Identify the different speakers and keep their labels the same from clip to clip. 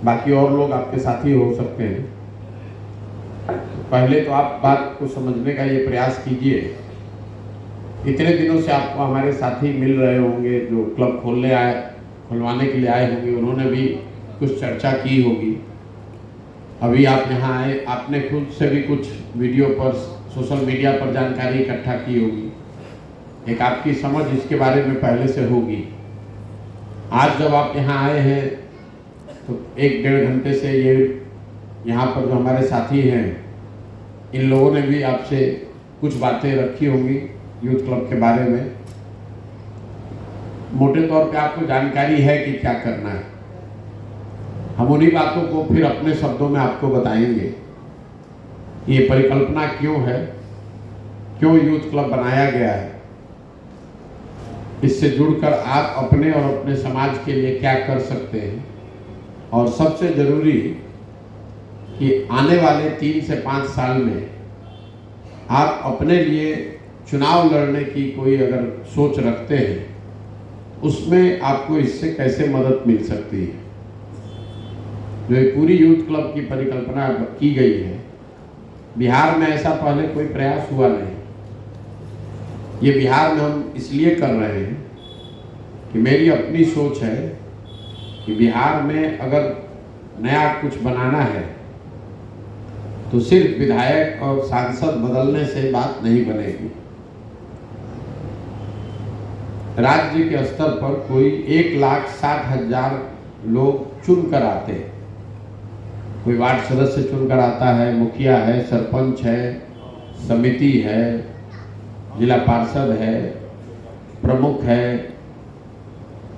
Speaker 1: बाकी और लोग आपके साथी हो सकते हैं। पहले तो आप बात को समझने का ये प्रयास कीजिए। इतने दिनों से आपको हमारे साथी मिल रहे होंगे, जो क्लब खुलवाने के लिए आए होंगे, उन्होंने भी कुछ चर्चा की होगी। अभी आप यहाँ आए, आपने खुद से भी कुछ वीडियो पर, सोशल मीडिया पर जानकारी इकट्ठा की होगी। एक आपकी समझ इसके बारे में पहले से होगी। आज जब आप यहाँ आए हैं तो 1-1.5 घंटे से ये यहाँ पर जो हमारे साथी हैं, इन लोगों ने भी आपसे कुछ बातें रखी होंगी यूथ क्लब के बारे में। मोटे तौर पे आपको जानकारी है कि क्या करना है। हम उन्हीं बातों को फिर अपने शब्दों में आपको बताएंगे। ये परिकल्पना क्यों है, क्यों यूथ क्लब बनाया गया है, इससे जुड़कर आप अपने और अपने समाज के लिए क्या कर सकते हैं, और सबसे जरूरी कि आने वाले 3 से 5 साल में आप अपने लिए चुनाव लड़ने की कोई अगर सोच रखते हैं, उसमें आपको इससे कैसे मदद मिल सकती है। जो ये पूरी यूथ क्लब की परिकल्पना की गई है, बिहार में ऐसा पहले कोई प्रयास हुआ नहीं। ये बिहार में हम इसलिए कर रहे हैं कि मेरी अपनी सोच है कि बिहार में अगर नया कुछ बनाना है तो सिर्फ विधायक और सांसद बदलने से बात नहीं बनेगी। राज्य के स्तर पर कोई 1,60,000 लोग चुनकर आते हैं। कोई वार्ड सदस्य चुनकर आता है, मुखिया है, सरपंच है, समिति है, जिला पार्षद है, प्रमुख है,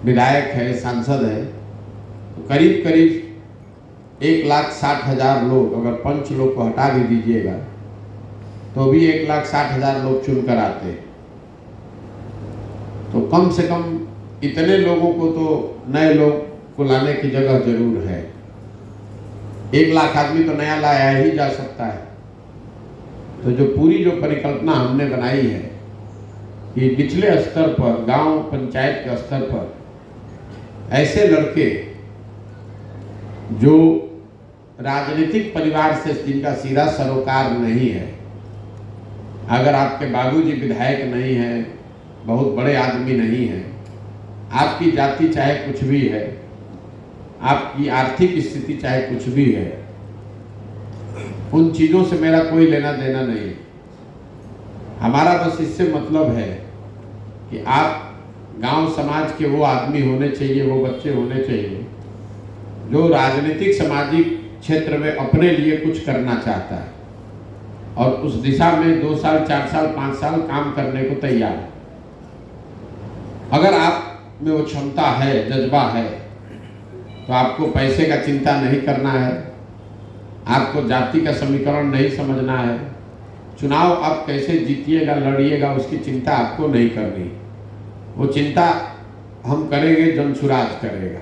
Speaker 1: विधायक है, सांसद है। तो करीब करीब 1,60,000 लोग, अगर पंच लोग को हटा भी दीजिएगा तो भी 1,60,000 लोग चुनकर आते हैं। तो कम से कम इतने लोगों को तो नए लोग को लाने की जगह जरूर है। 1 लाख आदमी तो नया लाया ही जा सकता है। तो जो पूरी जो परिकल्पना हमने बनाई है कि निचले स्तर पर, गांव पंचायत के स्तर पर ऐसे लड़के जो राजनीतिक परिवार से, जिनका सीधा सरोकार नहीं है, अगर आपके बाबूजी विधायक नहीं है, बहुत बड़े आदमी नहीं है, आपकी जाति चाहे कुछ भी है, आपकी आर्थिक स्थिति चाहे कुछ भी है, उन चीज़ों से मेरा कोई लेना देना नहीं। हमारा बस इससे मतलब है कि आप गांव समाज के वो आदमी होने चाहिए, वो बच्चे होने चाहिए जो राजनीतिक सामाजिक क्षेत्र में अपने लिए कुछ करना चाहता है और उस दिशा में 2 साल, 4 साल, 5 साल काम करने को तैयार है। अगर आप में वो क्षमता है, जज्बा है, तो आपको पैसे का चिंता नहीं करना है, आपको जाति का समीकरण नहीं समझना है, चुनाव आप कैसे जीतिएगा, लड़िएगा, उसकी चिंता आपको नहीं करनी। वो चिंता हम करेंगे, जनसुराज करेगा।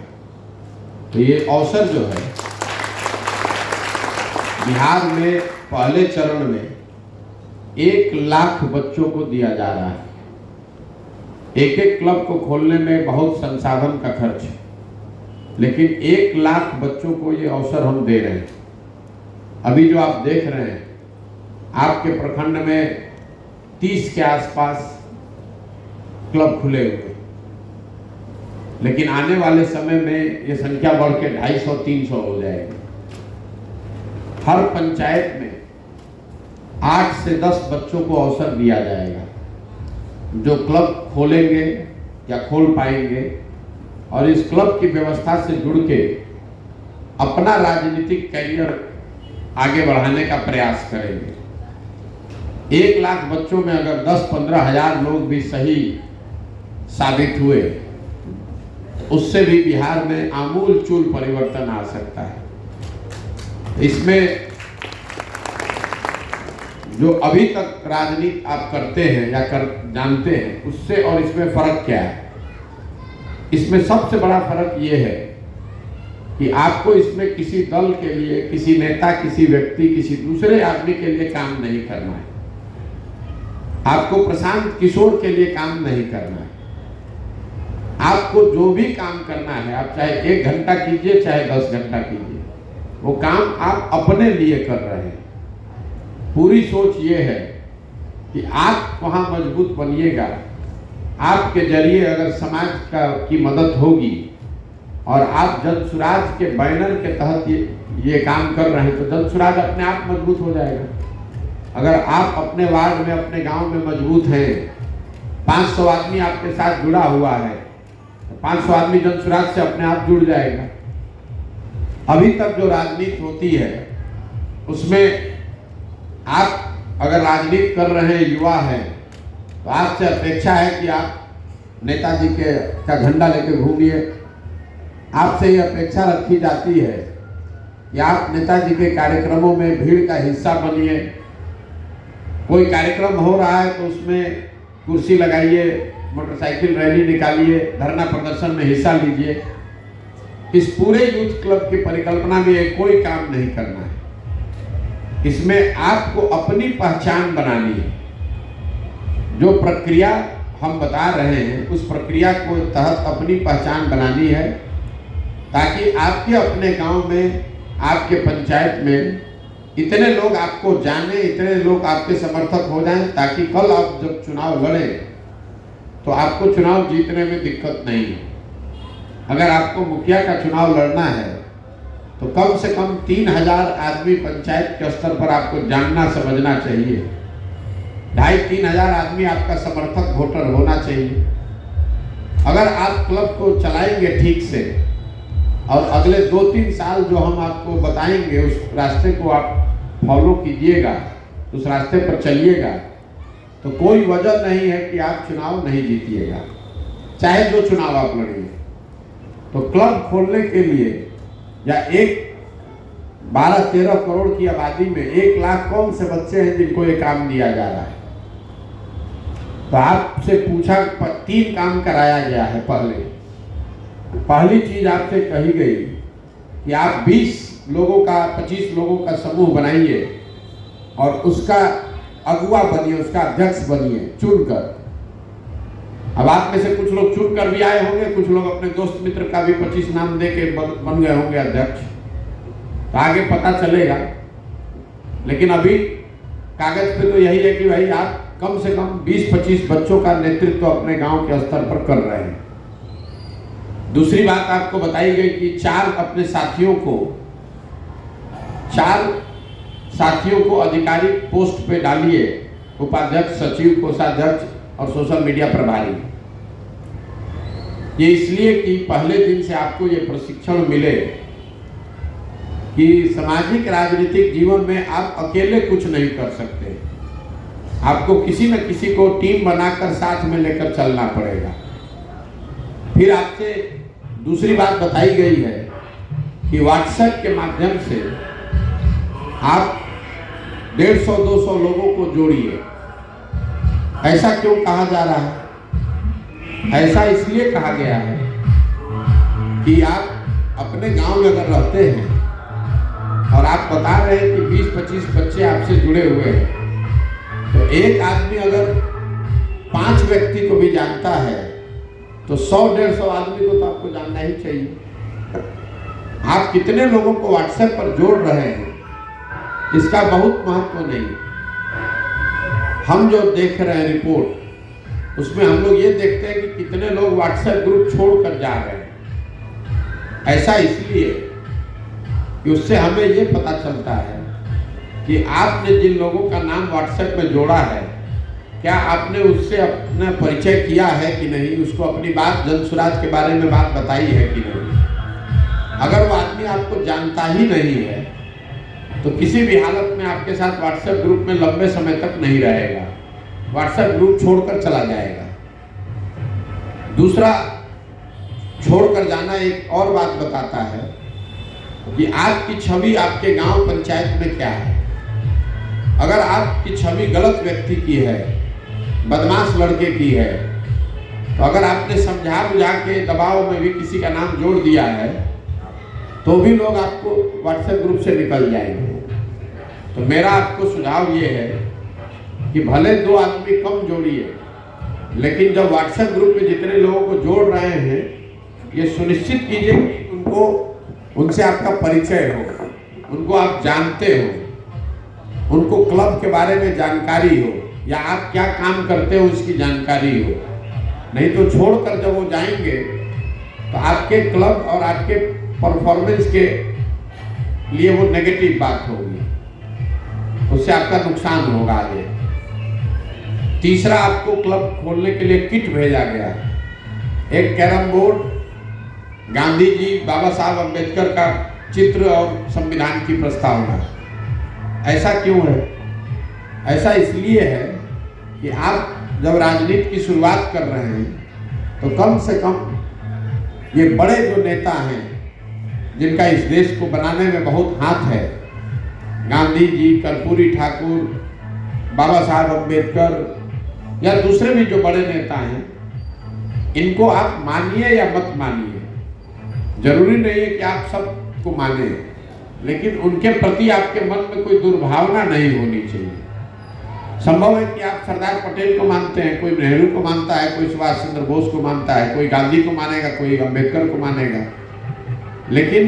Speaker 1: तो ये अवसर जो है बिहार में पहले चरण में 1 लाख बच्चों को दिया जा रहा है। एक क्लब को खोलने में बहुत संसाधन का खर्च है, लेकिन 1 लाख बच्चों को ये अवसर हम दे रहे हैं। अभी जो आप देख रहे हैं, आपके प्रखंड में 30 के आसपास क्लब खुले हुए, लेकिन आने वाले समय में ये संख्या बढ़ के 250-300 हो जाएगी। हर पंचायत में 8 से 10 बच्चों को अवसर दिया जाएगा जो क्लब खोलेंगे या खोल पाएंगे और इस क्लब की व्यवस्था से जुड़ के अपना राजनीतिक कैरियर आगे बढ़ाने का प्रयास करेंगे। 1 लाख बच्चों में अगर 10-15 हजार लोग भी सही साबित हुए, उससे भी बिहार में आमूल चूल परिवर्तन आ सकता है। इसमें जो अभी तक राजनीति आप करते हैं या जानते हैं, उससे और इसमें फर्क क्या है? इसमें सबसे बड़ा फर्क ये है कि आपको इसमें किसी दल के लिए, किसी नेता, किसी व्यक्ति, किसी दूसरे आदमी के लिए काम नहीं करना है। आपको प्रशांत किशोर के लिए काम नहीं करना है। आपको जो भी काम करना है, आप चाहे 1 घंटा कीजिए चाहे 10 घंटा कीजिए, वो काम आप अपने लिए कर रहे हैं। पूरी सोच ये है कि आप वहाँ मजबूत बनिएगा। आपके जरिए अगर समाज की मदद होगी और आप जन सुराज के बैनर के तहत ये काम कर रहे हैं तो जन सुराज अपने आप मजबूत हो जाएगा। अगर आप अपने वार्ड में, अपने गांव में मजबूत हैं, 500 आदमी आपके साथ जुड़ा हुआ है, 500 आदमी जन सुराज से अपने आप जुड़ जाएगा। अभी तक जो राजनीति होती है उसमें आप अगर राजनीति कर रहे हैं, युवा हैं, तो आपसे अपेक्षा है कि आप नेताजी का झंडा लेकर घूमिए। आपसे ये अपेक्षा रखी जाती है कि आप नेताजी के कार्यक्रमों में भीड़ का हिस्सा बनिए। कोई कार्यक्रम हो रहा है तो उसमें कुर्सी लगाइए, मोटरसाइकिल रैली निकालिए, धरना प्रदर्शन में हिस्सा लीजिए। इस पूरे यूथ क्लब की परिकल्पना में ये कोई काम नहीं करना है। इसमें आपको अपनी पहचान बनानी है। जो प्रक्रिया हम बता रहे हैं उस प्रक्रिया को तहत अपनी पहचान बनानी है, ताकि आपके अपने गांव में, आपके पंचायत में इतने लोग आपको जाने, इतने लोग आपके समर्थक हो जाएं, ताकि कल आप जब चुनाव लड़ें तो आपको चुनाव जीतने में दिक्कत नहीं है। अगर आपको मुखिया का चुनाव लड़ना है तो कम से कम 3000 आदमी पंचायत के स्तर पर आपको जानना समझना चाहिए। 2500-3000 हजार आदमी आपका समर्थक वोटर होना चाहिए। अगर आप क्लब को चलाएंगे ठीक से और अगले 2-3 साल जो हम आपको बताएंगे उस रास्ते को आप फॉलो कीजिएगा, उस रास्ते पर चलिएगा, तो कोई वजह नहीं है कि आप चुनाव नहीं जीतिएगा, चाहे जो चुनाव आप लड़िए। तो क्लब खोलने के लिए या 12-13 करोड़ की आबादी में 1 लाख कौन से बच्चे हैं जिनको ये काम दिया जा रहा है। तो आपसे पूछा, 3 काम कराया गया है। पहली चीज आपसे कही गई कि आप 20 लोगों का, 25 लोगों का समूह बनाइए और उसका अगुवा बनिए, उसका अध्यक्ष बनिए चुनकर। अब आप में से कुछ लोग चुनकर भी आए होंगे, कुछ लोग अपने दोस्त मित्र का भी 25 नाम दे के बन गए होंगे अध्यक्ष, तो आगे पता चलेगा। लेकिन अभी कागज पे तो यही है कि भाई आप कम से कम 20-25 बच्चों का नेतृत्व अपने गांव के स्तर पर कर रहे हैं। दूसरी बात आपको बताई गई कि 4 अपने साथियों को आधिकारिक पोस्ट पे डालिए, उपाध्यक्ष, सचिव, कोषाध्यक्ष और सोशल मीडिया प्रभारी। ये इसलिए कि पहले दिन से आपको ये प्रशिक्षण मिले कि सामाजिक राजनीतिक जीवन में आप अकेले कुछ नहीं कर सकते। आपको किसी न किसी को टीम बनाकर साथ में लेकर चलना पड़ेगा। फिर आपसे दूसरी बात बताई गई है कि व्हाट्सएप के माध्यम से आप 150-200 लोगों को जोड़िए। ऐसा क्यों कहा जा रहा है? ऐसा इसलिए कहा गया है कि आप अपने गांव में अगर रहते हैं और आप बता रहे हैं कि 20-25 बच्चे आपसे जुड़े हुए हैं, तो एक आदमी अगर 5 व्यक्ति को भी जानता है तो 100-150 आदमी को तो आपको जानना ही चाहिए। आप कितने लोगों को व्हाट्सएप पर जोड़ रहे हैं इसका बहुत महत्व नहीं। हम जो देख रहे हैं रिपोर्ट, उसमें हम लोग ये देखते हैं कि कितने लोग व्हाट्सएप ग्रुप छोड़कर जा रहे हैं। ऐसा इसलिए कि उससे हमें ये पता चलता है कि आपने जिन लोगों का नाम व्हाट्सएप में जोड़ा है, क्या आपने उससे अपना परिचय किया है कि नहीं, उसको अपनी बात, जन सुराज के बारे में बात बताई है कि नहीं। अगर वो आदमी आपको जानता ही नहीं है तो किसी भी हालत में आपके साथ व्हाट्सएप ग्रुप में लंबे समय तक नहीं रहेगा, व्हाट्सएप ग्रुप छोड़कर चला जाएगा। दूसरा, छोड़कर जाना एक और बात बताता है कि आपकी छवि आपके गांव पंचायत में क्या है। अगर आपकी छवि गलत व्यक्ति की है, बदमाश लड़के की है, तो अगर आपने समझा बुझा के दबाव में भी किसी का नाम जोड़ दिया है तो भी लोग आपको व्हाट्सएप ग्रुप से निकल जाएंगे। तो मेरा आपको सुझाव ये है कि भले 2 आदमी कम जोड़िए, लेकिन जब व्हाट्सएप ग्रुप में जितने लोगों को जोड़ रहे हैं, ये सुनिश्चित कीजिए कि उनसे आपका परिचय हो, उनको आप जानते हो, उनको क्लब के बारे में जानकारी हो, या आप क्या काम करते हो उसकी जानकारी हो। नहीं तो छोड़कर जब वो जाएंगे तो आपके क्लब और आपके परफॉर्मेंस के लिए वो नेगेटिव बात होगी, उससे आपका नुकसान होगा आगे। तीसरा, आपको क्लब खोलने के लिए किट भेजा गया, एक कैरम बोर्ड, गांधी जी, बाबा साहब अम्बेडकर का चित्र और संविधान की प्रस्तावना। ऐसा क्यों है? ऐसा इसलिए है कि आप जब राजनीति की शुरुआत कर रहे हैं तो कम से कम ये बड़े जो नेता हैं जिनका इस देश को बनाने में बहुत हाथ है, गांधी जी, कर्पूरी ठाकुर, बाबा साहब अम्बेडकर या दूसरे भी जो बड़े नेता हैं, इनको आप मानिए या मत मानिए, जरूरी नहीं है कि आप सबको माने, लेकिन उनके प्रति आपके मन में कोई दुर्भावना नहीं होनी चाहिए। संभव है कि आप सरदार पटेल को मानते हैं, कोई नेहरू को मानता है, कोई सुभाष चंद्र बोस को मानता है, कोई गांधी को मानेगा, कोई अम्बेडकर को मानेगा, लेकिन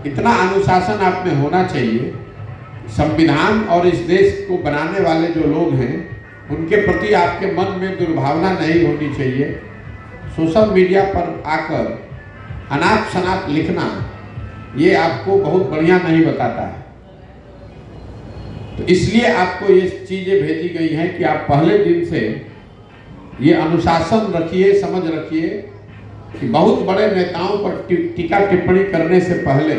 Speaker 1: इतना अनुशासन आप में होना चाहिए। संविधान और इस देश को बनाने वाले जो लोग हैं उनके प्रति आपके मन में दुर्भावना नहीं होनी चाहिए। सोशल मीडिया पर आकर अनाप शनाप लिखना ये आपको बहुत बढ़िया नहीं बताता है। तो इसलिए आपको ये चीज़ें भेजी गई हैं कि आप पहले दिन से ये अनुशासन रखिए, समझ रखिए कि बहुत बड़े नेताओं पर टीका टिप्पणी करने से पहले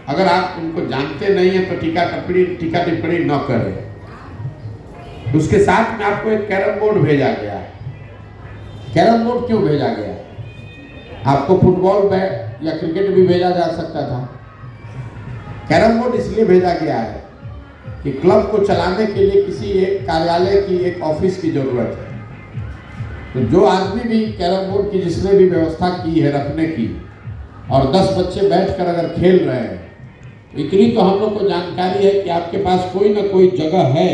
Speaker 1: अगर आप उनको जानते नहीं हैं तो टीका टिप्पणी न करें। उसके साथ में आपको एक कैरम बोर्ड भेजा गया है। कैरम बोर्ड क्यों भेजा गया? आपको फुटबॉल बैट या क्रिकेट भी भेजा जा सकता था। कैरम बोर्ड इसलिए भेजा गया है कि क्लब को चलाने के लिए किसी एक कार्यालय की, एक ऑफिस की जरूरत है। तो जो आदमी भी कैरम बोर्ड की जिसने भी व्यवस्था की है रखने की, और 10 बच्चे बैठकर अगर खेल रहे हैं, तो इतनी तो हम लोग को जानकारी है कि आपके पास कोई ना कोई जगह है,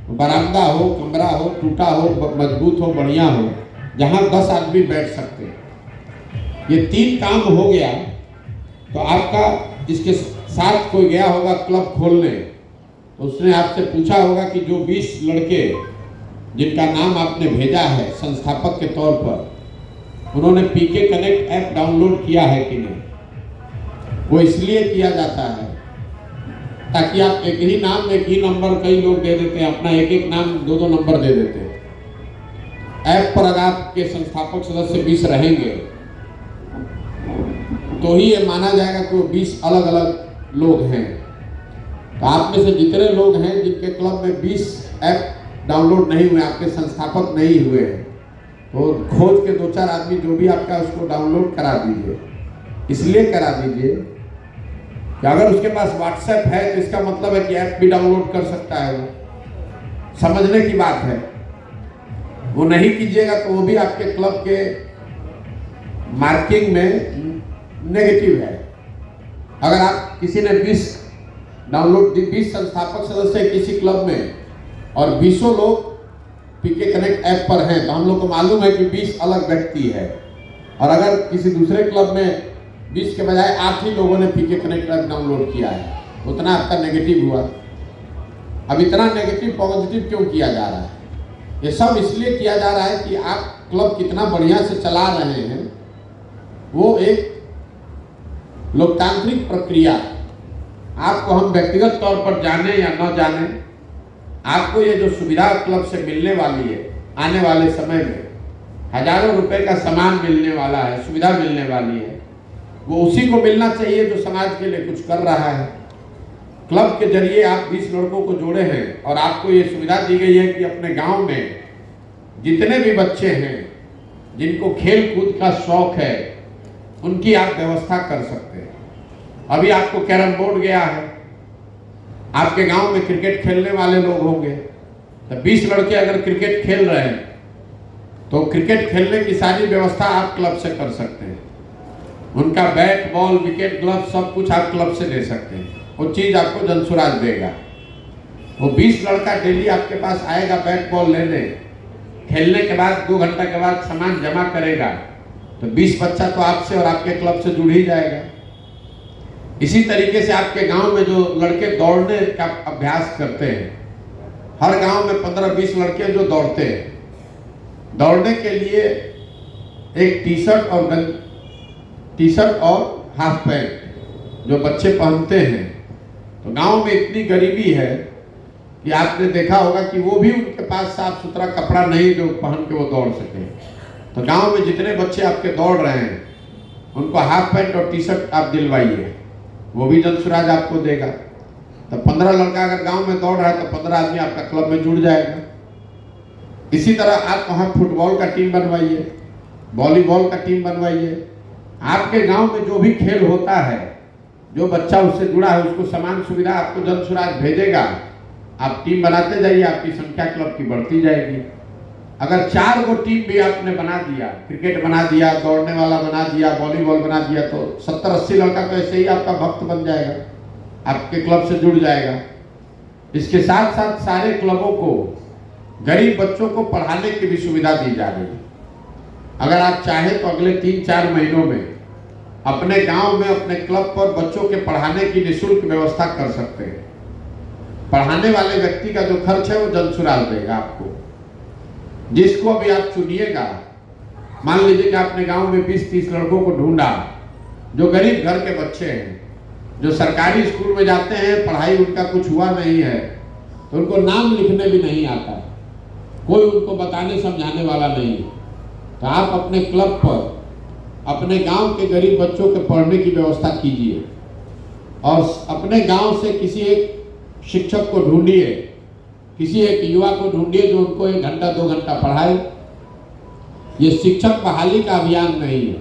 Speaker 1: बरामदा हो, कमरा हो, टूटा हो, मजबूत हो, बढ़िया हो, जहाँ 10 आदमी बैठ सकते हैं। ये 3 काम हो गया तो आपका इसके साथ कोई गया होगा क्लब खोलने, तो उसने आपसे पूछा होगा कि जो 20 लड़के जिनका नाम आपने भेजा है संस्थापक के तौर पर, उन्होंने पीके कनेक्ट ऐप डाउनलोड किया है कि नहीं। वो इसलिए किया जाता है ताकि आप एक ही नाम, एक ही नंबर, कई लोग दे देते हैं अपना, एक एक नाम 2-2 नंबर दे देते हैं। ऐप पर अगर आपके संस्थापक सदस्य 20 रहेंगे तो ही ये माना जाएगा कि वो 20 अलग अलग लोग हैं। तो आप में से जितने लोग हैं जिनके क्लब में 20 ऐप डाउनलोड नहीं हुए, आपके संस्थापक नहीं हुए, तो खोज के 2-4 आदमी जो भी आपका उसको डाउनलोड करा दीजिए। इसलिए करा दीजिए कि अगर उसके पास व्हाट्सएप है तो इसका मतलब है कि ऐप भी डाउनलोड कर सकता है। वो समझने की बात है। वो नहीं कीजिएगा तो वो भी आपके क्लब के मार्किंग में नेगेटिव है। अगर आप किसी ने 20 संस्थापक सदस्य किसी क्लब में और 20 लोग पीके कनेक्ट ऐप पर हैं, तो हम लोग को मालूम है कि 20 अलग व्यक्ति है। और अगर किसी दूसरे क्लब में 20 के बजाय 8 ही लोगों ने पीके कनेक्ट ऐप डाउनलोड किया है, उतना आपका नेगेटिव हुआ। अब इतना नेगेटिव पॉजिटिव क्यों किया जा रहा है? ये सब इसलिए किया जा रहा है कि आप क्लब कितना बढ़िया से चला रहे हैं। वो एक लोकतांत्रिक प्रक्रिया, आपको हम व्यक्तिगत तौर पर जाने या न जाने, आपको ये जो सुविधा क्लब से मिलने वाली है, आने वाले समय में हजारों रुपए का सामान मिलने वाला है, सुविधा मिलने वाली है, वो उसी को मिलना चाहिए जो समाज के लिए कुछ कर रहा है। क्लब के जरिए आप 20 लड़कों को जोड़े हैं और आपको ये सुविधा दी गई है कि अपने गांव में जितने भी बच्चे हैं जिनको खेल कूद का शौक है, उनकी आप व्यवस्था कर सकते हैं। अभी आपको कैरम बोर्ड गया है, आपके गांव में क्रिकेट खेलने वाले लोग होंगे, तो 20 लड़के अगर क्रिकेट खेल रहे हैं तो क्रिकेट खेलने की सारी व्यवस्था आप क्लब से कर सकते हैं। उनका बैट, बॉल, विकेट, ग्लव सब कुछ आप क्लब से ले सकते हैं। वो चीज़ आपको जनसुराज देगा। वो 20 लड़का डेली आपके पास आएगा बैट बॉल लेने, खेलने के बाद 2 घंटा के बाद सामान जमा करेगा तो 20 बच्चा तो आपसे और आपके क्लब से जुड़ ही जाएगा। इसी तरीके से आपके गांव में जो लड़के दौड़ने का अभ्यास करते हैं, हर गांव में 15-20 लड़के जो दौड़ते हैं, दौड़ने के लिए एक टी शर्ट और हाफ पैंट जो बच्चे पहनते हैं, तो गांव में इतनी गरीबी है कि आपने देखा होगा कि वो भी उनके पास साफ सुथरा कपड़ा नहीं जो पहन के वो दौड़ सके। तो गांव में जितने बच्चे आपके दौड़ रहे हैं उनको हाफ पैंट और टी शर्ट आप दिलवाइए, वो भी जनसुराज आपको देगा। तो 15 लड़का अगर गांव में दौड़ रहा है तो 15 आदमी आपका क्लब में जुड़ जाएगा। इसी तरह आप वहाँ फुटबॉल का टीम बनवाइए, वॉलीबॉल का टीम बनवाइए। आपके गांव में जो भी खेल होता है, जो बच्चा उससे जुड़ा है उसको समान सुविधा आपको जनसुराज भेजेगा। आप टीम बनाते जाइए, आपकी संख्या क्लब की बढ़ती जाएगी। अगर 4 गो टीम भी आपने बना दिया, क्रिकेट बना दिया, दौड़ने वाला बना दिया, वॉलीबॉल बना दिया, तो 70-80 लड़का तो ऐसे ही आपका भक्त बन जाएगा, आपके क्लब से जुड़ जाएगा। इसके साथ साथ सारे क्लबों को गरीब बच्चों को पढ़ाने की भी सुविधा दी जा रही है। अगर आप चाहें तो अगले 3-4 महीनों में अपने गांव में अपने क्लब पर बच्चों के पढ़ाने की निःशुल्क व्यवस्था कर सकते हैं। पढ़ाने वाले व्यक्ति का जो खर्च है वो जनसुराज देगा आपको। जिसको भी आप चुनिएगा, मान लीजिए कि आपने गांव में 20-30 लड़कों को ढूंढा जो गरीब घर के बच्चे हैं, जो सरकारी स्कूल में जाते हैं, पढ़ाई उनका कुछ हुआ नहीं है, तो उनको नाम लिखने भी नहीं आता, कोई उनको बताने समझाने वाला नहीं, तो आप अपने क्लब पर अपने गांव के गरीब बच्चों के पढ़ने की व्यवस्था कीजिए और अपने गांव से किसी एक शिक्षक को ढूंढिए, किसी एक युवा को ढूंढिए जो उनको 1 घंटा 2 घंटा पढ़ाए। ये शिक्षक बहाली का अभियान नहीं है,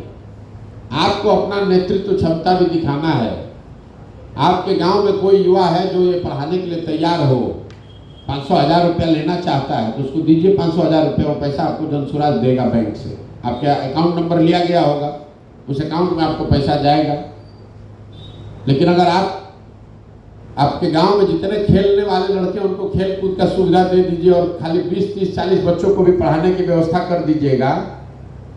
Speaker 1: आपको अपना नेतृत्व क्षमता भी दिखाना है। आपके गांव में कोई युवा है जो ये पढ़ाने के लिए तैयार हो, 500,000 रुपया लेना चाहता है तो उसको दीजिए 500,000 रुपया, वो पैसा आपको जनसुराज देगा बैंक से। आपके अकाउंट नंबर लिया गया होगा, उस अकाउंट में आपको पैसा जाएगा। लेकिन अगर आपके गांव में जितने खेलने वाले लड़के उनको खेल कूद का सुविधा दे दीजिए और खाली 20-30-40 बच्चों को भी पढ़ाने की व्यवस्था कर दीजिएगा,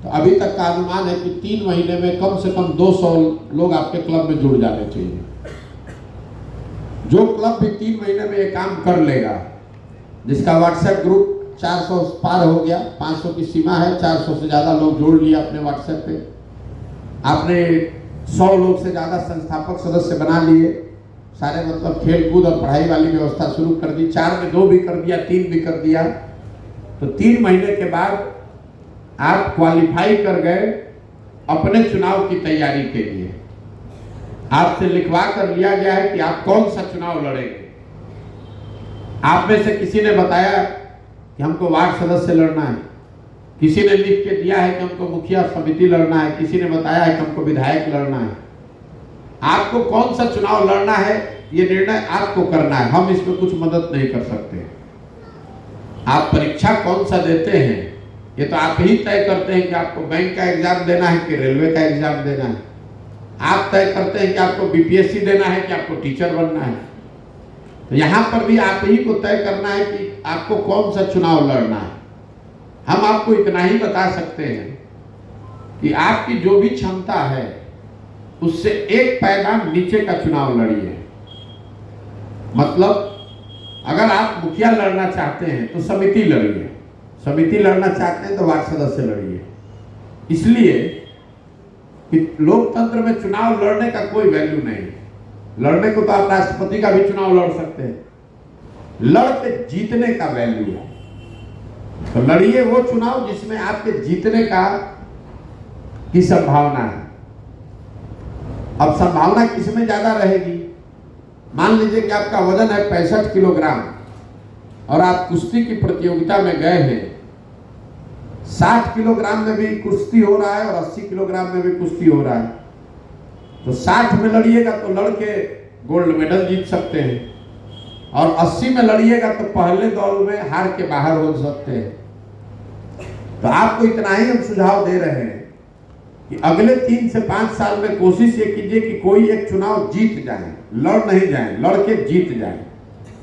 Speaker 1: तो अभी तक का अनुमान है कि 3 महीने में कम से कम 200 लोग आपके क्लब में जुड़ जाने चाहिए। जो क्लब भी 3 महीने में ये काम कर लेगा, जिसका व्हाट्सएप ग्रुप 400 पार हो गया, 500 की सीमा है, 400 से ज़्यादा लोग जोड़ लिए अपने व्हाट्सएप पे, आपने 100 लोग से ज़्यादा संस्थापक सदस्य बना लिए, सारे मतलब खेल कूद और पढ़ाई वाली व्यवस्था शुरू कर दी, 4 में 2 भी कर दिया, 3 भी कर दिया, तो 3 महीने के बाद आप क्वालिफाई कर गए अपने चुनाव की तैयारी के लिए। आपसे लिखवा कर लिया गया है कि आप कौन सा चुनाव लड़ेंगे। आप में से किसी ने बताया कि हमको वार्ड सदस्य लड़ना है, किसी ने लिख के दिया है कि हमको मुखिया समिति लड़ना है, किसी ने बताया है कि हमको विधायक लड़ना है। आपको कौन सा चुनाव लड़ना है ये निर्णय आपको करना है, हम इसमें कुछ मदद नहीं कर सकते। आप परीक्षा कौन सा देते हैं ये तो आप ही तय करते हैं कि आपको बैंक का एग्जाम देना है कि रेलवे का एग्जाम देना है। आप तय करते हैं कि आपको बीपीएससी देना है कि आपको टीचर बनना है। तो यहाँ पर भी आप ही को तय करना है कि आपको कौन सा चुनाव लड़ना है। हम आपको इतना ही बता सकते हैं कि आपकी जो भी क्षमता है उससे 1 पैमाना नीचे का चुनाव लड़िए। मतलब अगर आप मुखिया लड़ना चाहते हैं तो समिति लड़िए, समिति लड़ना चाहते हैं तो वार्ड सदस्य लड़िए। इसलिए कि लोकतंत्र में चुनाव लड़ने का कोई वैल्यू नहीं है। लड़ने को तो आप राष्ट्रपति का भी चुनाव लड़ सकते हैं, लड़ के जीतने का वैल्यू है। तो लड़िए वो चुनाव जिसमें आपके जीतने की संभावना है। अब संभावना किसमें ज्यादा रहेगी? मान लीजिए कि आपका वजन है 65 किलोग्राम और आप कुश्ती की प्रतियोगिता में गए हैं, 60 किलोग्राम में भी कुश्ती हो रहा है और 80 किलोग्राम में भी कुश्ती हो रहा है, तो 60 में लड़िएगा तो लड़के गोल्ड मेडल जीत सकते हैं और 80 में लड़िएगा तो पहले दौर में हार के बाहर हो सकते हैं। तो आपको इतना ही हम सुझाव दे रहे हैं कि अगले 3 से 5 साल में कोशिश ये कीजिए कि कोई एक चुनाव जीत जाए, लड़ नहीं जाए, लड़ के जीत जाए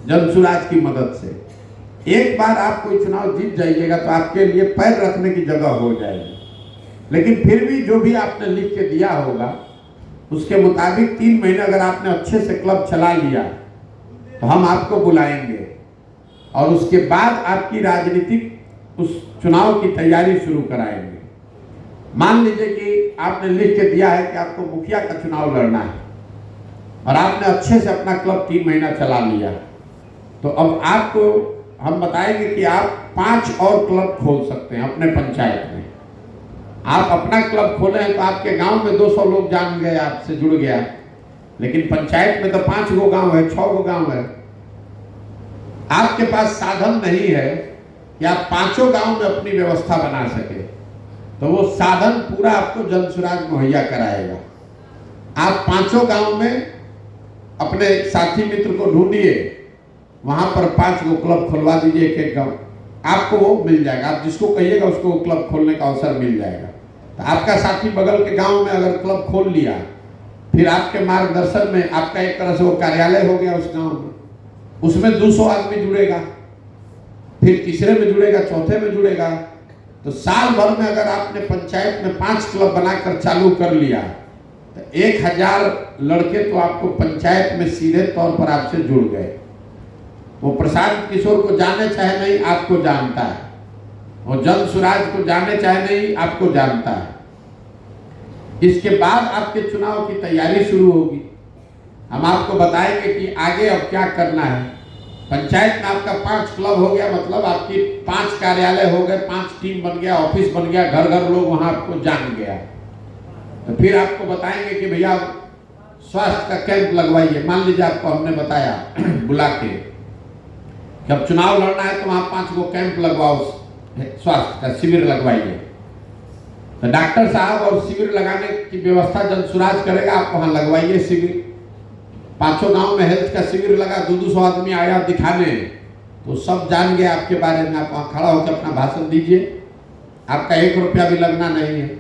Speaker 1: जनसुराज की मदद से। एक बार आप कोई चुनाव जीत जाइएगा तो आपके लिए पैर रखने की जगह हो जाएगी। लेकिन फिर भी जो भी आपने लिख के दिया होगा उसके मुताबिक 3 महीने अगर आपने अच्छे से क्लब चला लिया तो हम आपको बुलाएंगे और उसके बाद आपकी राजनीतिक उस चुनाव की तैयारी शुरू कराएंगे। मान लीजिए कि आपने लिख के दिया है कि आपको मुखिया का चुनाव लड़ना है और आपने अच्छे से अपना क्लब 3 महीना चला लिया, तो अब आपको हम बताएंगे कि आप 5 और क्लब खोल सकते हैं अपने पंचायत में। आप अपना क्लब खोले हैं तो आपके गांव में 200 लोग जान गए, आपसे जुड़ गया, लेकिन पंचायत में तो 5 गो गांव है, 6 गो गांव है। आपके पास साधन नहीं है कि आप 5 गांव में अपनी व्यवस्था बना सके, तो वो साधन पूरा आपको जनसुराज मुहैया कराएगा। आप 5 गांव में अपने साथी मित्र को ढूंढिए, वहां पर 5 गो क्लब खुलवा दीजिए, एक गांव आपको वो मिल जाएगा। आप जिसको कहिएगा उसको क्लब खोलने का अवसर मिल जाएगा। तो आपका साथी बगल के गांव में अगर क्लब खोल लिया, फिर आपके मार्गदर्शन में आपका एक तरह से वो कार्यालय हो गया उस गांव में, उसमें 200 आदमी जुड़ेगा, फिर तीसरे में जुड़ेगा, चौथे में जुड़ेगा। तो साल भर में अगर आपने पंचायत में 5 क्लब बनाकर चालू कर लिया तो 1000 लड़के तो आपको पंचायत में सीधे तौर पर आपसे जुड़ गए। वो प्रशांत किशोर को जाने चाहे नहीं, आपको जानता है। वो जनसुराज को जाने चाहे नहीं, आपको जानता है। इसके बाद आपके चुनाव की तैयारी शुरू होगी। हम आपको बताएंगे कि आगे अब क्या करना है। पंचायत में आपका 5 क्लब हो गया, मतलब आपकी 5 कार्यालय हो गए, 5 टीम बन गया, ऑफिस बन गया, घर घर लोग वहां आपको जान गया। तो फिर आपको बताएंगे कि भैया स्वास्थ्य का कैंप लगवाइए। मान लीजिए आपको हमने बताया बुला के कि अब चुनाव लड़ना है तो वहां 5 गो कैंप लगवाओ, स्वास्थ्य का शिविर लगवाइए। तो डॉक्टर साहब और शिविर लगाने की व्यवस्था जनसुराज करेगा, आप वहां लगवाइए शिविर। 5 गांव में हेल्थ का शिविर लगा, 200 आदमी आया दिखाने, तो सब जान गए आपके बारे में। आप वहां खड़ा होकर अपना भाषण दीजिए, आपका 1 रुपया भी लगना नहीं है।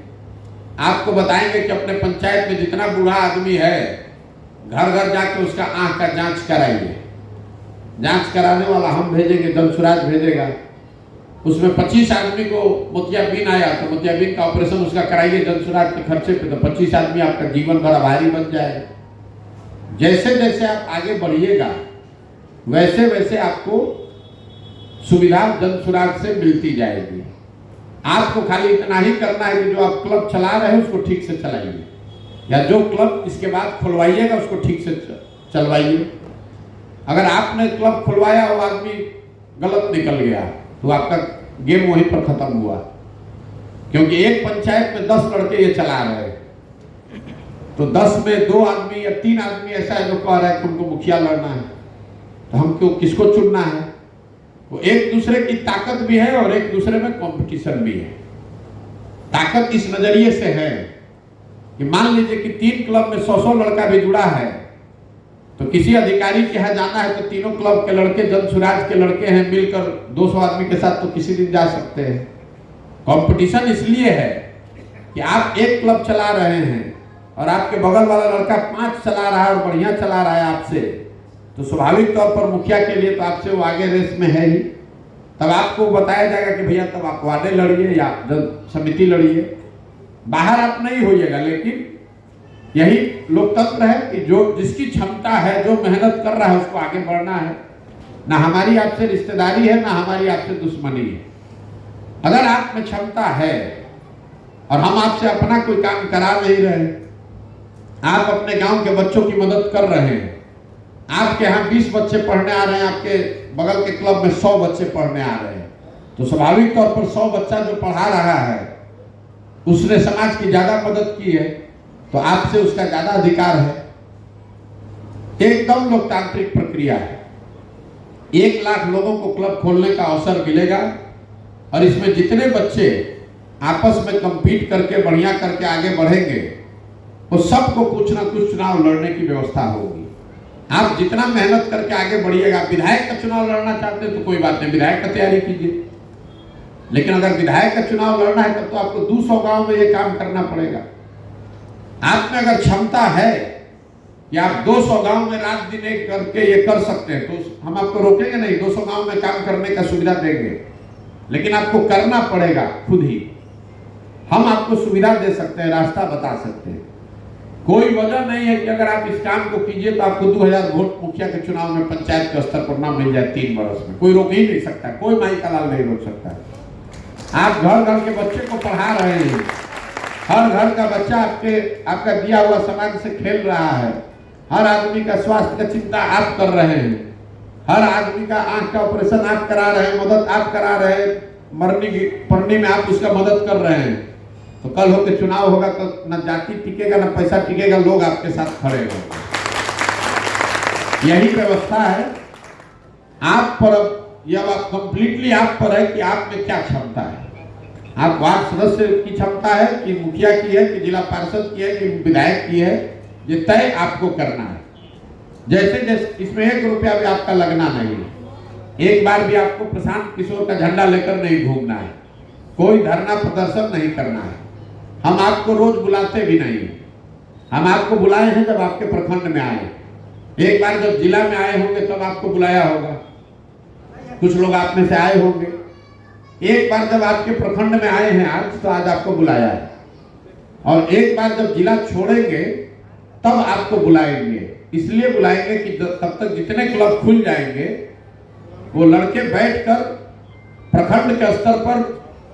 Speaker 1: आपको बताएंगे कि अपने पंचायत में जितना बूढ़ा आदमी है घर घर जाके उसका आंख का जांच कराइए। जांच कराने वाला हम भेजेंगे, जनसुराज भेजेगा। उसमें 25 आदमी को मोतियाबिंद आया तो मोतियाबिंद का ऑपरेशन उसका कराइए जनसुराज के खर्चे पे, तो 25 आदमी आपका जीवन भर आभारी बन जाएगा। जैसे जैसे आप आगे बढ़िएगा वैसे वैसे आपको सुविधा जनसुराज से मिलती जाएगी। आपको खाली इतना ही करना है कि जो आप क्लब चला रहे हैं उसको ठीक से चलाइए, या जो क्लब इसके बाद खुलवाइएगा उसको ठीक से चलवाइए। अगर आपने क्लब खुलवाया वो आदमी गलत निकल गया तो आपका गेम वहीं पर खत्म हुआ, क्योंकि एक पंचायत में 10 लड़के ये चला रहे हैं, तो 10 में 2 आदमी या 3 आदमी ऐसा है जो कह रहा है कि उनको मुखिया लड़ना है, तो हमको किसको चुनना है? वो एक दूसरे की ताकत भी है और एक दूसरे में कंपटीशन भी है। ताकत इस नजरिए से है कि मान लीजिए कि 3 क्लब में 100 लड़का भी जुड़ा है, तो किसी अधिकारी के यहाँ जाना है तो तीनों क्लब के लड़के जनसुराज के लड़के हैं, मिलकर 200 आदमी के साथ तो किसी दिन जा सकते हैं। कंपटीशन इसलिए है कि आप एक क्लब चला रहे हैं और आपके बगल वाला लड़का 5 चला रहा है और बढ़िया चला रहा है आपसे, तो स्वाभाविक तौर पर मुखिया के लिए तो आपसे वो आगे रेस में है ही। तब आपको बताया जाएगा कि भैया तब आप वार्डे लड़िए या जन समिति लड़िए, बाहर आप नहीं होइएगा। लेकिन यही लोकतंत्र है कि जो जिसकी क्षमता है, जो मेहनत कर रहा है उसको आगे बढ़ना है। ना हमारी आपसे रिश्तेदारी है, ना हमारी आपसे दुश्मनी है। अगर आप में क्षमता है और हम आपसे अपना कोई काम करा नहीं रहे, आप अपने गांव के बच्चों की मदद कर रहे हैं, आपके यहाँ 20 बच्चे पढ़ने आ रहे हैं, आपके बगल के क्लब में 100 बच्चे पढ़ने आ रहे हैं, तो स्वाभाविक तौर पर 100 बच्चा जो पढ़ा रहा है उसने समाज की ज्यादा मदद की है, तो आपसे उसका ज्यादा अधिकार है। एकदम लोकतांत्रिक प्रक्रिया है। 1 लाख लोगों को क्लब खोलने का अवसर मिलेगा और इसमें जितने बच्चे आपस में कम्पीट करके बढ़िया करके आगे बढ़ेंगे वो सबको कुछ ना कुछ चुनाव लड़ने की व्यवस्था होगी। आप जितना मेहनत करके आगे बढ़िएगा, विधायक का चुनाव लड़ना चाहते हैं तो कोई बात नहीं, विधायक का तैयारी कीजिए। लेकिन अगर विधायक का चुनाव लड़ना है तब तो आपको 200 गांव में ये काम करना पड़ेगा। आप में अगर क्षमता है कि आप 200 गांव में रात दिन एक करके ये कर सकते हैं, तो हम आपको रोकेंगे नहीं, 200 गांव में काम करने का सुविधा देंगे, लेकिन आपको करना पड़ेगा खुद ही। हम आपको सुविधा दे सकते हैं, रास्ता बता सकते हैं। कोई वजह नहीं है कि अगर आप इस काम को कीजिए तो आपको 2000 वोट मुखिया के चुनाव में पंचायत के स्तर पर ना मिल जाए 3 वर्ष में। कोई रोक ही नहीं सकता, कोई माई का लाल नहीं रोक सकता। आप घर घर के बच्चे को पढ़ा रहे हैं, हर घर का बच्चा आपका दिया हुआ सामान से खेल रहा है, हर आदमी का स्वास्थ्य का चिंता आप कर रहे हैं, हर आदमी का आंख का ऑपरेशन आप करा रहे हैं, मदद आप करा रहे हैं, मरनी पड़ने में आप उसका मदद कर रहे हैं। तो कल होकर चुनाव होगा तो न जाति टिकेगा न पैसा टिकेगा, लोग आपके साथ खड़े होंगे। यही व्यवस्था है। आप पर यह कंप्लीटली आप पर है कि आप में क्या क्षमता है। आप वार्ड सदस्य की क्षमता है कि मुखिया की है कि जिला पार्षद की है कि विधायक की है, ये तय आपको करना है। जैसे जैसे इसमें 1 रुपया भी आपका लगना नहीं है। एक बार भी आपको प्रशांत किशोर का झंडा लेकर नहीं घूमना है, कोई धरना प्रदर्शन नहीं करना है। हम आपको रोज बुलाते भी नहीं, हम आपको बुलाए हैं जब आपके प्रखंड में आए। एक बार जब जिला में आए होंगे तब आपको बुलाया होगा, कुछ लोग आप में से आए होंगे। एक बार जब आपके प्रखंड में आए हैं आज, तो आज आपको बुलाया है। और एक बार जब जिला छोड़ेंगे तब आपको बुलाएंगे। इसलिए बुलाएंगे कि तब तक जितने क्लब खुल जाएंगे वो लड़के बैठकर प्रखंड के स्तर पर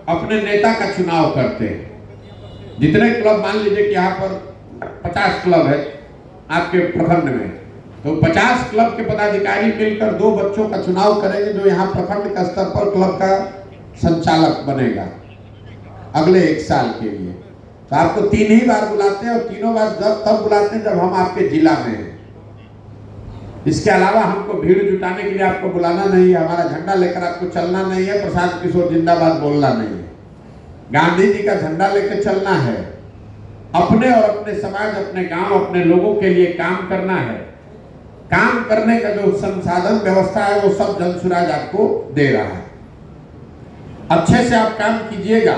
Speaker 1: अपने नेता का चुनाव करते हैं। जितने क्लब, मान लीजिए कि यहाँ पर 50 क्लब है आपके प्रखंड में, तो 50 क्लब के पदाधिकारी मिलकर 2 बच्चों का चुनाव करेंगे जो यहाँ प्रखंड का स्तर पर क्लब का संचालक बनेगा अगले 1 साल के लिए। तो आपको 3 ही बार बुलाते हैं, और तीनों बार तब बुलाते हैं जब हम आपके जिला में हैं। इसके अलावा हमको भीड़ जुटाने के लिए आपको बुलाना नहीं है, हमारा झंडा लेकर आपको चलना नहीं है, प्रशांत किशोर जिंदाबाद बोलना नहीं है। गांधी जी का झंडा लेकर चलना है, अपने और अपने समाज, अपने गांव, अपने लोगों के लिए काम करना है। काम करने का जो संसाधन व्यवस्था है वो सब जनसुराज आपको दे रहा है। अच्छे से आप काम कीजिएगा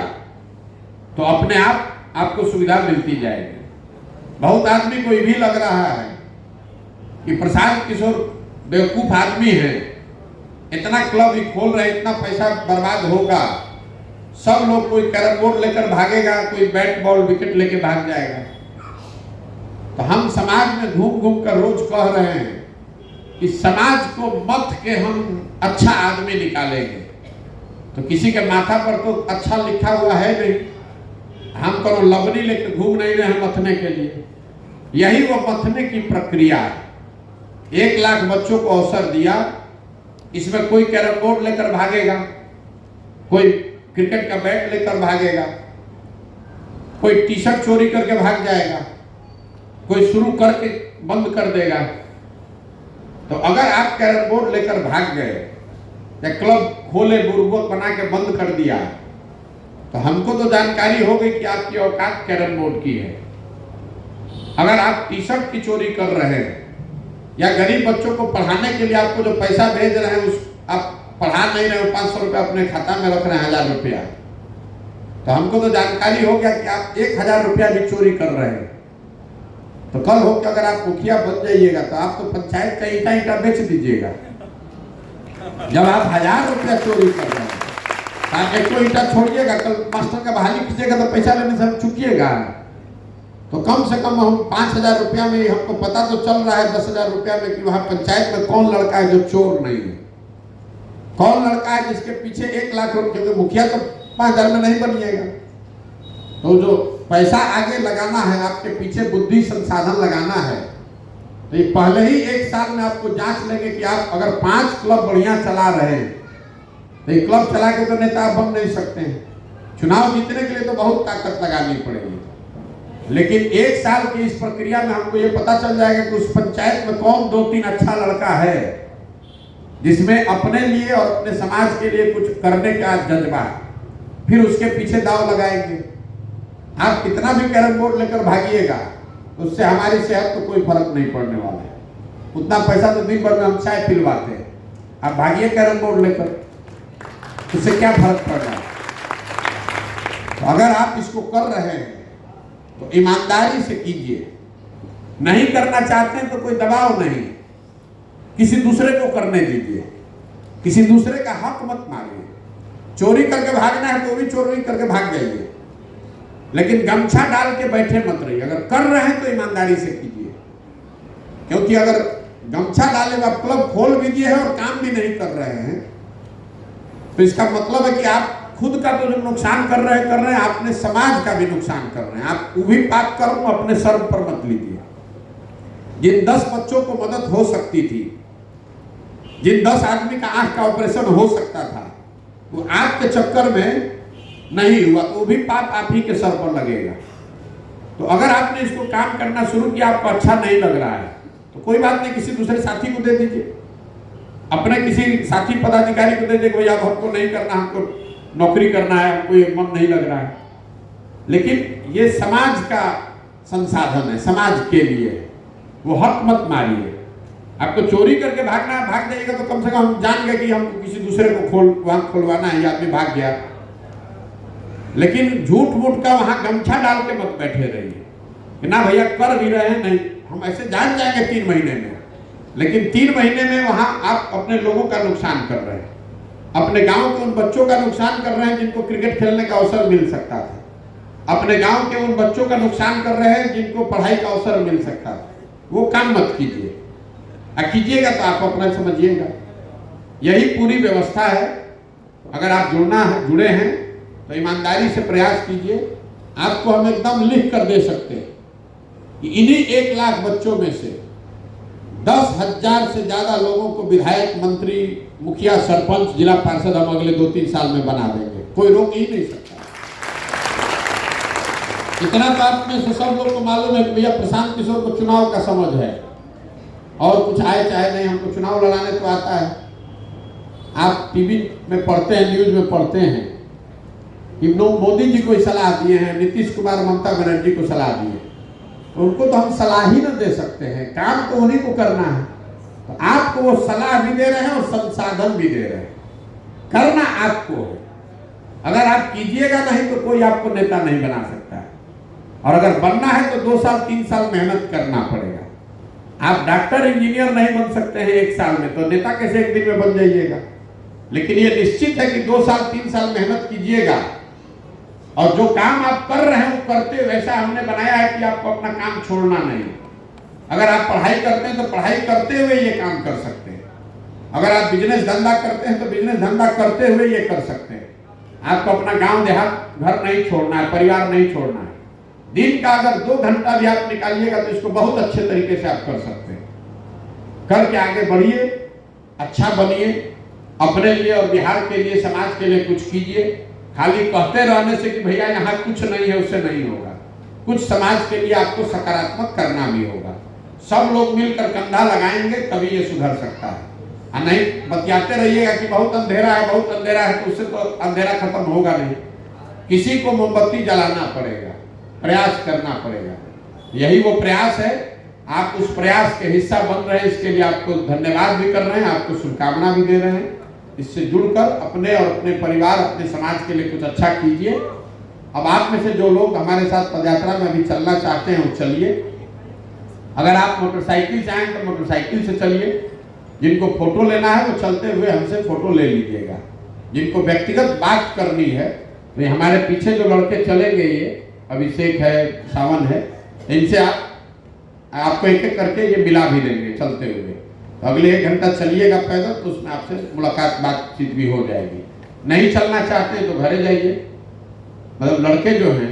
Speaker 1: तो अपने आप आपको सुविधा मिलती जाएगी। बहुत आदमी को ये भी लग रहा है कि प्रशांत किशोर बेवकूफ आदमी है, इतना क्लब ही खोल रहे, इतना पैसा बर्बाद होगा, सब लोग कोई कैरम बोर्ड लेकर भागेगा, कोई बैट बॉल विकेट लेकर भाग जाएगा। तो हम समाज में घूम घूम कर रोज कह रहे हैं कि समाज को मत के हम अच्छा आदमी निकालेंगे। तो किसी के माथा पर तो अच्छा लिखा हुआ है नहीं, हम कोनो लवनी लेकर घूम नहीं रहे हैं मथने के लिए। यही वो मथने की प्रक्रिया है। 1 लाख बच्चों को अवसर दिया, इसमें कोई कैरम बोर्ड लेकर भागेगा, कोई क्रिकेट का बैट लेकर भागेगा, कोई टी-शर्ट चोरी करके भाग जाएगा, कोई शुरू करके बंद कर देगा। तो अगर आप कैरम बोर्ड लेकर भाग गए या क्लब खोले बुर्बक बना के बंद कर दिया, तो हमको तो जानकारी हो गई कि आपकी औकात कैरम बोर्ड की है। अगर आप टी-शर्ट की चोरी कर रहे हैं या गरीब बच्चों को पढ़ाने के लिए आपको जो पैसा भेज रहे हैं उस आप पढ़ा नहीं रहे हो, 500 रुपया अपने खाता में रख रहे हैं, 1000 रुपया, तो हमको तो जानकारी हो गया कि आप 1000 रुपया भी चोरी कर रहे हैं। तो कल हो कि अगर आप मुखिया बन जाइएगा तो आप तो पंचायत का ईटा बेच दीजिएगा। जब आप 1000 रुपया चोरी कर रहे हैं, आप 1 ईटा छोड़िएगा, कल मास्टर का बहाली कीजिएगा तो पैसा लेने से हम चुकिएगा। तो कम से कम हम 5000 रुपया में हमको पता तो चल रहा है 10,000 रुपया में कि वहां पंचायत में कौन लड़का है जो चोर नहीं है, कौन लड़का है जिसके पीछे 1 लाख रुपये, क्योंकि मुखिया तो 5000 में नहीं बनिएगा। तो जो पैसा आगे लगाना है, आपके पीछे बुद्धि संसाधन लगाना है, तो ये पहले ही 1 साल में आपको जांच लेंगे कि आप अगर 5 क्लब बढ़िया चला रहे हैं तो ये क्लब चला के तो नेता बन नहीं सकते हैं। चुनाव जीतने के लिए तो बहुत ताकत लगानी पड़ेगी, लेकिन 1 साल की इस प्रक्रिया में हमको ये पता चल जाएगा कि उस पंचायत में कौन 2-3 अच्छा लड़का है जिसमें अपने लिए और अपने समाज के लिए कुछ करने का जज्बा है। फिर उसके पीछे दाव लगाएंगे। आप कितना भी कैरम बोर्ड लेकर भागिएगा, उससे हमारी सेहत को कोई फर्क नहीं पड़ने वाला है। उतना पैसा तो दिन भर में हम चाय पिलवाते हैं, आप भागिए कैरम बोर्ड लेकर, उससे क्या फर्क पड़ रहा है। तो अगर आप इसको कर रहे हैं तो ईमानदारी से कीजिए। नहीं करना चाहते हैं तो कोई दबाव नहीं, किसी दूसरे को करने दीजिए, किसी दूसरे का हक मत मारिए। चोरी करके भागना है तो भी चोरी करके भाग जाइए, लेकिन गमछा डाल के बैठे मत रहिए। अगर कर रहे हैं तो ईमानदारी से कीजिए, क्योंकि अगर गमछा डाले हुए क्लब खोल भी दिए हैं और काम भी नहीं कर रहे हैं तो इसका मतलब है कि आप खुद का तो जो नुकसान कर रहे हैं, आपने समाज का भी नुकसान कर रहे हैं। आप वो भी पाप कर्म अपने सर पर मत लीजिए। जिन 10 बच्चों को मदद हो सकती थी, जिन 10 आदमी का आंख का ऑपरेशन हो सकता था, वो आपके चक्कर में नहीं हुआ तो वो भी पाप आप ही के सर पर लगेगा। तो अगर आपने इसको काम करना शुरू किया, आपको अच्छा नहीं लग रहा है तो कोई बात नहीं, किसी दूसरे साथी को दे दीजिए, अपने किसी साथी पदाधिकारी को दे दीजिए, भैया हमको नहीं करना, हमको नौकरी करना है, हमको ये मन नहीं लग रहा है। लेकिन ये समाज का संसाधन है, समाज के लिए, वो हक मत मारिए। आपको चोरी करके भागना है, भाग जाइएगा तो कम से कम हम जान गए कि हमको किसी दूसरे को वहां खुलवाना है, या आदमी भाग गया। लेकिन झूठ मूठ का वहां गमछा डाल के मत बैठे रहिए कि ना भैया कर भी रहे हैं, नहीं हम ऐसे जान जाएंगे 3 महीने में, लेकिन 3 महीने में वहां आप अपने लोगों का नुकसान कर रहे हैं, अपने गांव के उन बच्चों का नुकसान कर रहे हैं जिनको क्रिकेट खेलने का अवसर मिल सकता था, अपने गांव के उन बच्चों का नुकसान कर रहे हैं जिनको पढ़ाई का अवसर मिल सकता था। वो काम मत कीजिए, कीजिएगा तो आप अपना समझिएगा। यही पूरी व्यवस्था है। अगर आप जुड़े हैं तो ईमानदारी से प्रयास कीजिए। आपको हम एकदम लिख कर दे सकते हैं कि इन्हीं 1 लाख बच्चों में से 10,000 से ज्यादा लोगों को विधायक, मंत्री, मुखिया, सरपंच, जिला पार्षद हम अगले 2-3 साल में बना देंगे। कोई रोक ही नहीं सकता। इतना तो आप में से सब लोग को मालूम है कि भैया प्रशांत किशोर को चुनाव का समझ है, और कुछ आए चाहे नहीं, हमको चुनाव लड़ाने तो आता है। आप टीवी में पढ़ते हैं, न्यूज में पढ़ते हैं कि मोदी जी को सलाह दिए हैं, नीतीश कुमार, ममता बनर्जी को सलाह दिए, तो उनको तो हम सलाह ही न दे सकते हैं, काम तो उन्हीं को करना है। तो आपको वो सलाह भी दे रहे हैं और संसाधन भी दे रहे हैं, करना आपको है। अगर आप कीजिएगा नहीं तो कोई आपको नेता नहीं बना सकता है, और अगर बनना है तो 2 साल 3 साल मेहनत करना पड़ेगा। आप डॉक्टर, इंजीनियर नहीं बन सकते हैं 1 साल में, तो नेता कैसे 1 दिन में बन जाइएगा। लेकिन ये निश्चित है कि 2 साल 3 साल मेहनत कीजिएगा, और जो काम आप कर रहे हैं वो करते हुए, ऐसा हमने बनाया है कि आपको अपना काम छोड़ना नहीं। अगर आप पढ़ाई करते हैं तो पढ़ाई करते हुए ये काम कर सकते हैं, अगर आप बिजनेस धंधा करते हैं तो बिजनेस धंधा करते हुए ये कर सकते हैं। आपको अपना गांव देहात, घर नहीं छोड़ना है, परिवार नहीं छोड़ना है। दिन का अगर 2 घंटा भी आप निकालिएगा तो इसको बहुत अच्छे तरीके से आप कर सकते हैं। करके आगे बढ़िए, अच्छा बनिए, अपने लिए और बिहार के लिए, समाज के लिए कुछ कीजिए। खाली कहते रहने से कि भैया यहाँ कुछ नहीं है, उससे नहीं होगा। कुछ समाज के लिए आपको सकारात्मक करना भी होगा। सब लोग मिलकर कंधा लगाएंगे तभी ये सुधर सकता है। और नहीं बतियाते रहिएगा कि बहुत अंधेरा है, बहुत अंधेरा है, तो उससे तो अंधेरा खत्म होगा नहीं। किसी को मोमबत्ती जलाना पड़ेगा, प्रयास करना पड़ेगा। यही वो प्रयास है। आप उस प्रयास के हिस्सा बन रहे हैं, इसके लिए आपको धन्यवाद भी कर रहे हैं, आपको शुभकामना भी दे रहे हैं। इससे जुड़कर अपने और अपने परिवार, अपने समाज के लिए कुछ अच्छा कीजिए। अब आप में से जो लोग हमारे साथ पदयात्रा में अभी चलना चाहते हैं वो चलिए। अगर आप मोटरसाइकिल से आए तो मोटरसाइकिल से चलिए। जिनको फोटो लेना है वो चलते हुए हमसे फोटो ले लीजिएगा। जिनको व्यक्तिगत बात करनी है तो हमारे पीछे जो लड़के चलेंगे, ये अभिषेक है, सावन है, इनसे आपको एक एक करके ये मिला भी लेंगे चलते हुए। तो अगले 1 घंटा चलिएगा पैदल, तो उसमें आपसे मुलाकात, बातचीत भी हो जाएगी। नहीं चलना चाहते हैं तो घरे जाइए। मतलब लड़के जो हैं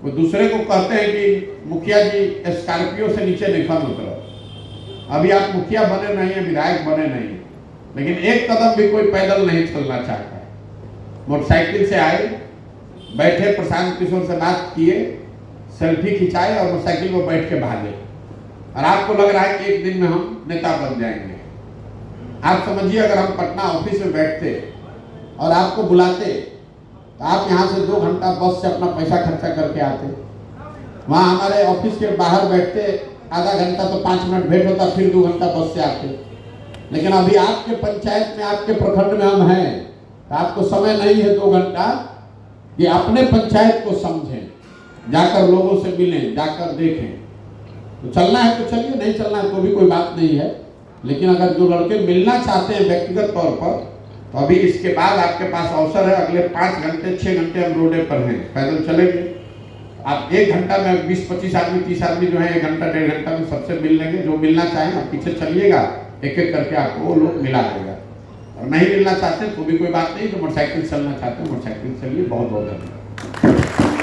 Speaker 1: वो दूसरे को कहते हैं कि मुखिया जी स्कॉर्पियो से नीचे नहीं उतरो। अभी आप मुखिया बने नहीं है, विधायक बने नहीं, लेकिन एक कदम भी कोई पैदल नहीं चलना चाहता। मोटरसाइकिल से आए, बैठे, प्रशांत किशोर से बात किए, सेल्फी खिंचाए और मोटरसाइकिल पर बैठ के भागे। और आपको लग रहा है कि एक दिन में हम नेता बन जाएंगे। आप समझिए, अगर हम पटना ऑफिस में बैठते और आपको बुलाते तो आप यहाँ से 2 घंटा बस से अपना पैसा खर्चा करके आते। वहाँ हमारे ऑफिस के बाहर बैठते, आधा घंटा तो 5 मिनट भेंट होता, फिर 2 घंटा बस से आते। लेकिन अभी आपके पंचायत में, आपके प्रखंड में हम हैं, तो आपको समय नहीं है 2 घंटा कि अपने पंचायत को समझें, जाकर लोगों से मिलें, जाकर देखें। तो चलना है तो चलिए, नहीं चलना है तो भी कोई बात नहीं है। लेकिन अगर जो लड़के मिलना चाहते हैं व्यक्तिगत तौर पर, तो अभी इसके बाद आपके पास अवसर है। अगले 5 घंटे 6 घंटे हम रोडे पर हैं, पैदल चलेंगे। आप 1 घंटा में 20-25 आदमी 30 आदमी जो है 1 घंटा 1.5 घंटा में सबसे मिल लेंगे। जो मिलना चाहें आप पीछे चलिएगा, एक एक करके आपको वो लोग मिला देगा। और नहीं मिलना चाहते तो भी कोई बात नहीं, जो मोटरसाइकिल चलना चाहते हैं मोटरसाइकिल चलिए। बहुत बहुत धन्यवाद।